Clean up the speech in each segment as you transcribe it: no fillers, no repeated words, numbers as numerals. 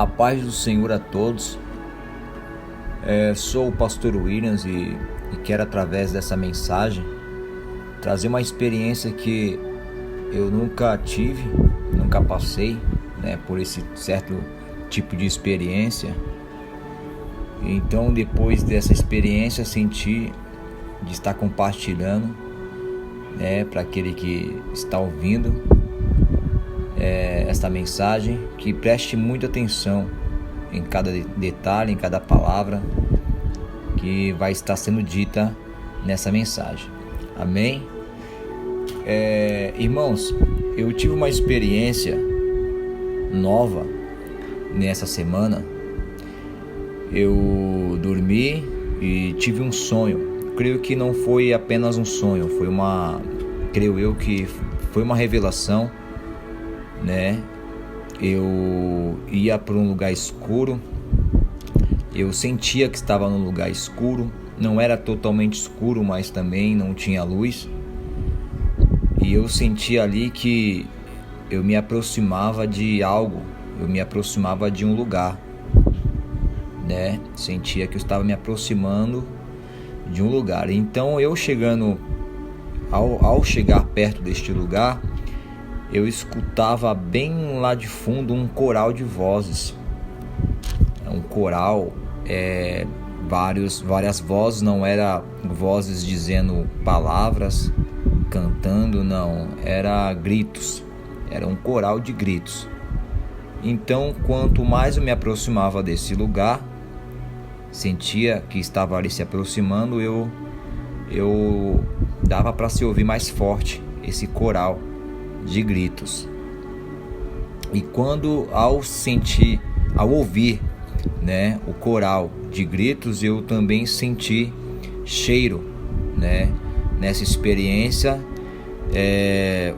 A paz do Senhor a todos. Sou o pastor Williams e quero, através dessa mensagem, trazer uma experiência que eu nunca tive, nunca passei, por esse certo tipo de experiência. Então, depois dessa experiência, senti de estar compartilhando, para aquele que está ouvindo esta mensagem, que preste muita atenção em cada detalhe, em cada palavra que vai estar sendo dita nessa mensagem. Amém? Irmãos, eu tive uma experiência nova nessa semana. Eu dormi e tive um sonho. Creio que não foi apenas um sonho, creio eu que foi uma revelação, Eu ia para um lugar escuro. Eu sentia que estava num lugar escuro. Não era totalmente escuro, mas também não tinha luz. E eu sentia ali que eu me aproximava de algo. Eu me aproximava de um lugar, Sentia que eu estava me aproximando de um lugar. Então eu chegando, ao chegar perto deste lugar, eu escutava bem lá de fundo um coral de vozes. Um coral, várias vozes, não era vozes dizendo palavras, cantando, não, era gritos, era um coral de gritos. Então, quanto mais eu me aproximava desse lugar, sentia que estava ali se aproximando, eu dava para se ouvir mais forte esse coral de gritos. E ao ouvir, o coral de gritos, eu também senti cheiro, Nessa experiência,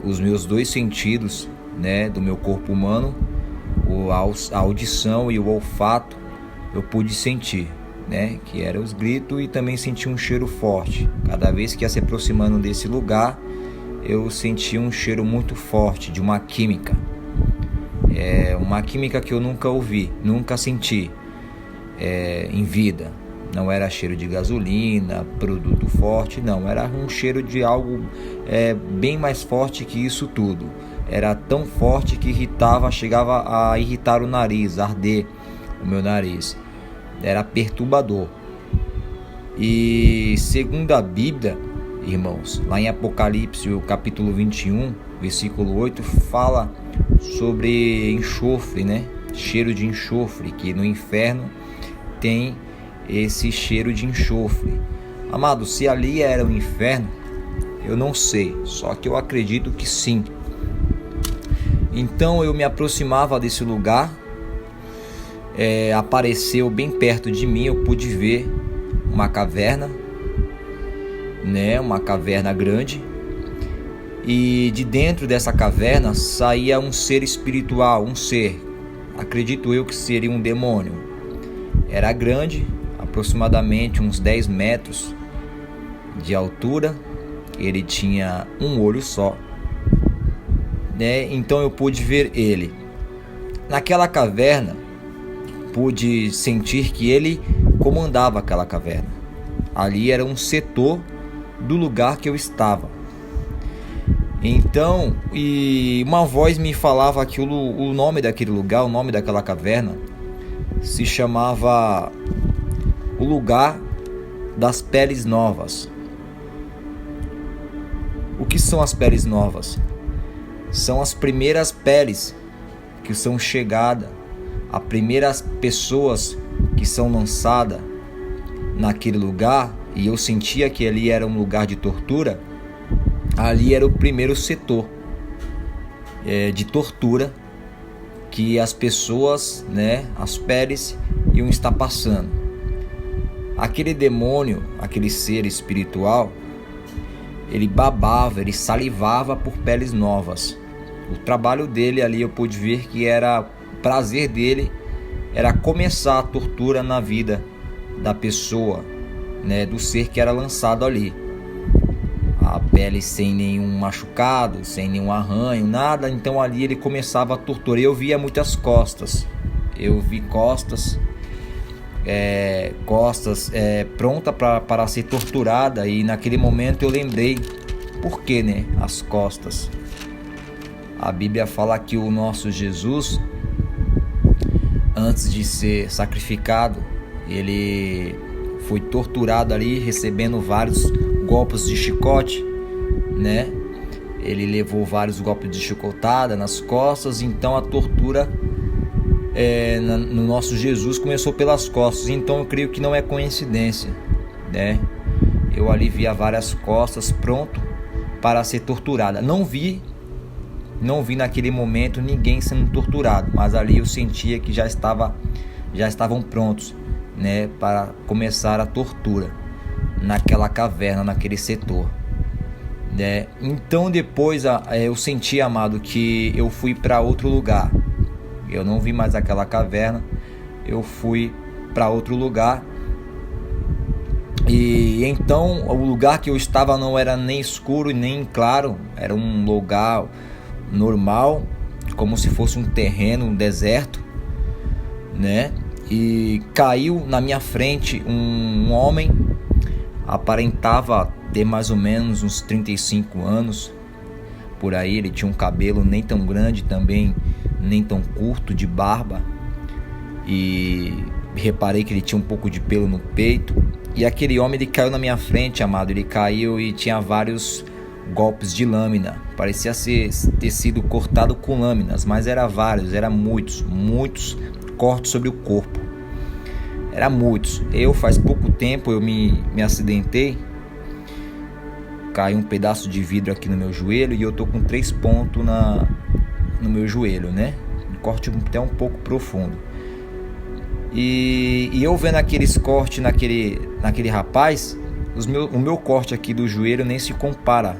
os meus dois sentidos, do meu corpo humano, a audição e o olfato, eu pude sentir, que eram os gritos, e também senti um cheiro forte. Cada vez que ia se aproximando desse lugar, eu senti um cheiro muito forte de uma química. Uma química que eu nunca ouvi, nunca senti em vida. Não era cheiro de gasolina, produto forte, não. Era um cheiro de algo bem mais forte que isso tudo. Era tão forte que chegava a irritar o nariz, arder o meu nariz. Era perturbador. E segundo a Bíblia, irmãos, lá em Apocalipse, o capítulo 21, versículo 8, fala sobre enxofre, cheiro de enxofre, que no inferno tem esse cheiro de enxofre. Amado, se ali era o inferno, eu não sei, só que eu acredito que sim. Então eu me aproximava desse lugar, apareceu bem perto de mim, eu pude ver uma caverna, uma caverna grande, e de dentro dessa caverna saía um ser espiritual, acredito eu que seria um demônio. Era grande, aproximadamente uns 10 metros de altura. Ele tinha um olho só, Então eu pude ver ele. Naquela caverna, pude sentir que ele comandava aquela caverna. Ali era um setor do lugar que eu estava. Então, e uma voz me falava que o nome daquele lugar, o nome daquela caverna, se chamava o lugar das peles novas. O que são as peles novas? São as primeiras peles que são chegadas, as primeiras pessoas que são lançadas naquele lugar. E eu sentia que ali era um lugar de tortura. Ali era o primeiro setor de tortura que as pessoas, as peles, iam estar passando. Aquele demônio, aquele ser espiritual, ele babava, ele salivava por peles novas. O trabalho dele ali, eu pude ver que era o prazer dele, era começar a tortura na vida da pessoa, do ser que era lançado ali. A pele sem nenhum machucado, sem nenhum arranho, nada. Então ali ele começava a torturar. Eu via muitas costas, eu vi costas pronta para ser torturada, e naquele momento eu lembrei por que, né, as costas. A Bíblia fala que o nosso Jesus, antes de ser sacrificado, ele foi torturado ali, recebendo vários golpes de chicote, né? Ele levou vários golpes de chicotada nas costas. Então a tortura no nosso Jesus começou pelas costas. Então eu creio que não é coincidência, né? Eu ali via várias costas pronto para ser torturada. Não vi naquele momento ninguém sendo torturado, mas ali eu sentia que já estavam prontos, né, para começar a tortura naquela caverna, naquele setor, né? Então depois eu senti, amado, que eu fui para outro lugar. Eu não vi mais aquela caverna, eu fui para outro lugar. E então o lugar que eu estava não era nem escuro e nem claro, era um lugar normal, como se fosse um terreno, um deserto, né? E caiu na minha frente um homem, aparentava ter mais ou menos uns 35 anos, por aí. Ele tinha um cabelo nem tão grande, também nem tão curto, de barba, e reparei que ele tinha um pouco de pelo no peito. E aquele homem, ele caiu na minha frente, amado. Ele caiu e tinha vários golpes de lâmina, parecia ter sido cortado com lâminas, mas era vários, era muitos cortes sobre o corpo, era muitos. Faz pouco tempo eu me acidentei, caiu um pedaço de vidro aqui no meu joelho, e eu tô com 3 pontos no meu joelho, né? Um corte até um pouco profundo. E eu vendo aqueles cortes naquele rapaz, o meu corte aqui do joelho nem se compara.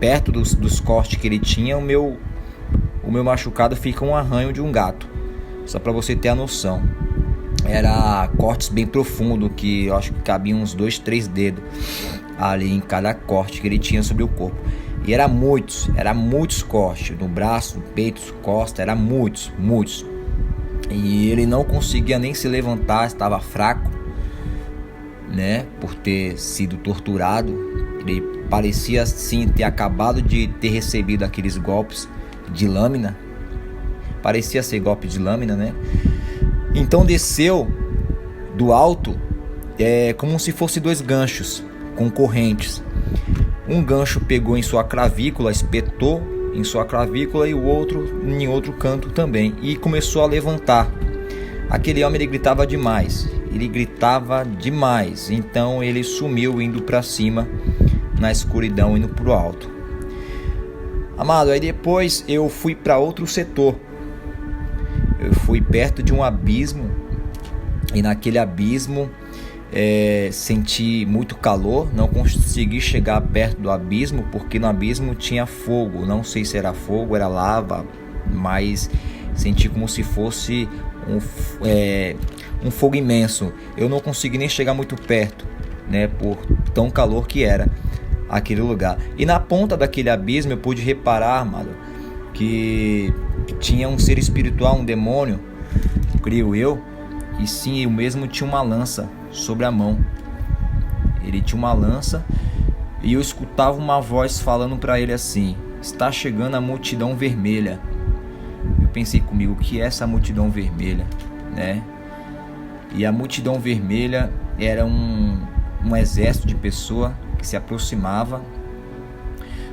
Perto dos cortes que ele tinha, o meu machucado fica um arranho de um gato. Só para você ter a noção. Era cortes bem profundos, que eu acho que cabiam uns 2-3 dedos ali em cada corte que ele tinha sobre o corpo. E era muitos cortes no braço, no peito, costas, era muitos. E ele não conseguia nem se levantar, estava fraco, né, por ter sido torturado. Ele parecia sim ter acabado de ter recebido aqueles golpes de lâmina. Parecia ser golpe de lâmina, né? Então desceu do alto como se fosse 2 ganchos com correntes. Um gancho pegou em sua clavícula, espetou em sua clavícula, e o outro em outro canto também, e começou a levantar. Aquele homem, ele gritava demais, então ele sumiu, indo para cima na escuridão, indo pro alto. Amado, aí depois eu fui para outro setor. Eu fui perto de um abismo, e naquele abismo senti muito calor. Não consegui chegar perto do abismo, porque no abismo tinha fogo. Não sei se era fogo, era lava, mas senti como se fosse um fogo imenso. Eu não consegui nem chegar muito perto, né, por tão calor que era aquele lugar. E na ponta daquele abismo eu pude reparar, amado, que tinha um ser espiritual, um demônio, creio eu. E sim, eu mesmo tinha uma lança sobre a mão. Ele tinha uma lança, e eu escutava uma voz falando para ele assim: está chegando a multidão vermelha. Eu pensei comigo, o que é essa multidão vermelha, né? E a multidão vermelha era um exército de pessoa que se aproximava.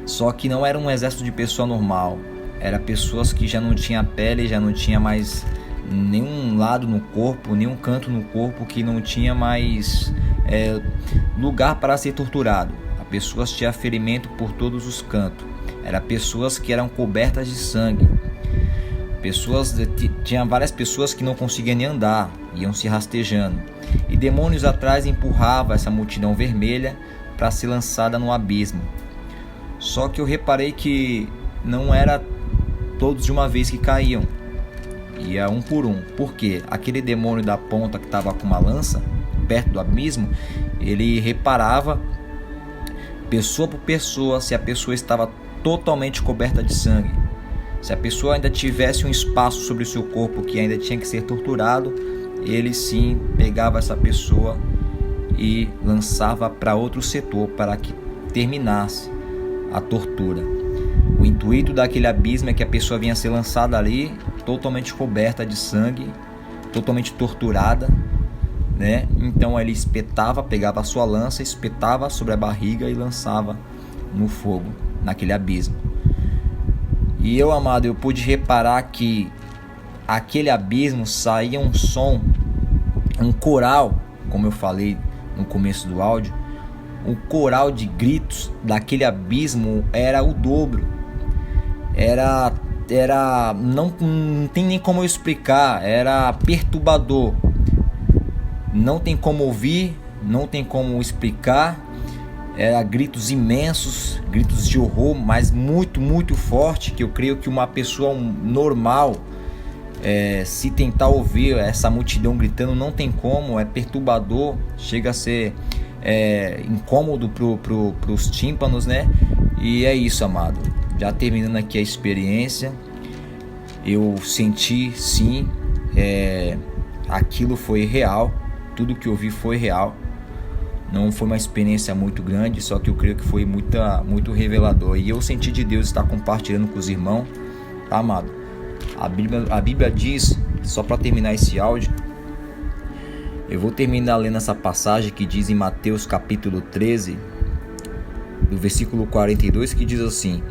Só que não era um exército de pessoa normal. Era pessoas que já não tinha pele, já não tinha mais nenhum lado no corpo, nenhum canto no corpo, que não tinha mais lugar para ser torturado. As pessoas tinham ferimento por todos os cantos. Eram pessoas que eram cobertas de sangue. Tinha várias pessoas que não conseguiam nem andar, iam se rastejando. E demônios atrás empurravam essa multidão vermelha para ser lançada no abismo. Só que eu reparei que não era todos de uma vez que caíam, ia um por um. Porque aquele demônio da ponta que estava com uma lança perto do abismo, ele reparava pessoa por pessoa se a pessoa estava totalmente coberta de sangue. Se a pessoa ainda tivesse um espaço sobre o seu corpo que ainda tinha que ser torturado, ele sim pegava essa pessoa e lançava para outro setor para que terminasse a tortura. O intuito daquele abismo é que a pessoa vinha a ser lançada ali, totalmente coberta de sangue, totalmente torturada, né? Então ele espetava, pegava a sua lança, espetava sobre a barriga e lançava no fogo, naquele abismo. E eu, amado, eu pude reparar que aquele abismo saía um som, um coral, como eu falei no começo do áudio, o coral de gritos daquele abismo era o dobro. Não tem nem como eu explicar, era perturbador. Não tem como ouvir, não tem como explicar. Era gritos imensos, gritos de horror, mas muito, muito forte, que eu creio que uma pessoa normal, se tentar ouvir essa multidão gritando, não tem como, é perturbador, chega a ser incômodo para os tímpanos, né? E é isso, amado. Já terminando aqui a experiência, eu senti sim, aquilo foi real, tudo que eu vi foi real. Não foi uma experiência muito grande, só que eu creio que foi muito revelador. E eu senti de Deus estar compartilhando com os irmãos, tá, amado? A Bíblia diz, só para terminar esse áudio, eu vou terminar lendo essa passagem que diz em Mateus capítulo 13, do versículo 42, que diz assim: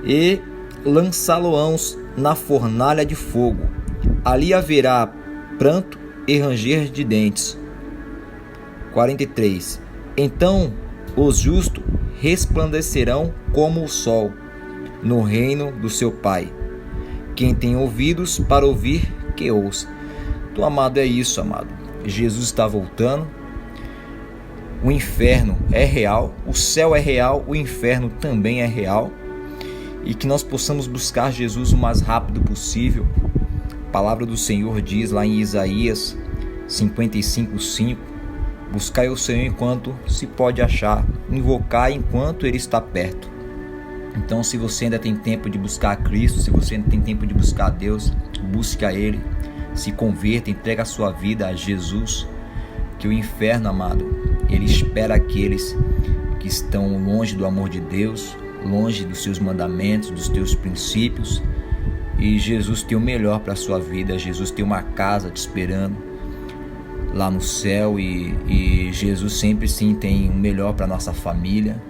e lançá-lo-ãos na fornalha de fogo, ali haverá pranto e ranger de dentes. 43. Então os justos resplandecerão como o sol no reino do seu Pai. Quem tem ouvidos para ouvir, que ouça. Então, amado, é isso, amado. Jesus está voltando. O inferno é real, o céu é real, o inferno também é real. E que nós possamos buscar Jesus o mais rápido possível. A palavra do Senhor diz lá em Isaías 55:5: buscai o Senhor enquanto se pode achar, invocai enquanto Ele está perto. Então, se você ainda tem tempo de buscar a Cristo, se você ainda tem tempo de buscar a Deus, busque a Ele, se converta, entrega a sua vida a Jesus, que o inferno, amado, ele espera aqueles que estão longe do amor de Deus, longe dos seus mandamentos, dos teus princípios. E Jesus tem o melhor para a sua vida. Jesus tem uma casa te esperando lá no céu, e Jesus sempre sim tem o melhor para nossa família.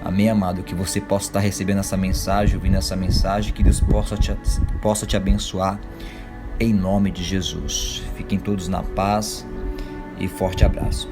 Amém, amado? Que você possa estar recebendo essa mensagem, ouvindo essa mensagem, que Deus possa te abençoar em nome de Jesus. Fiquem todos na paz e forte abraço.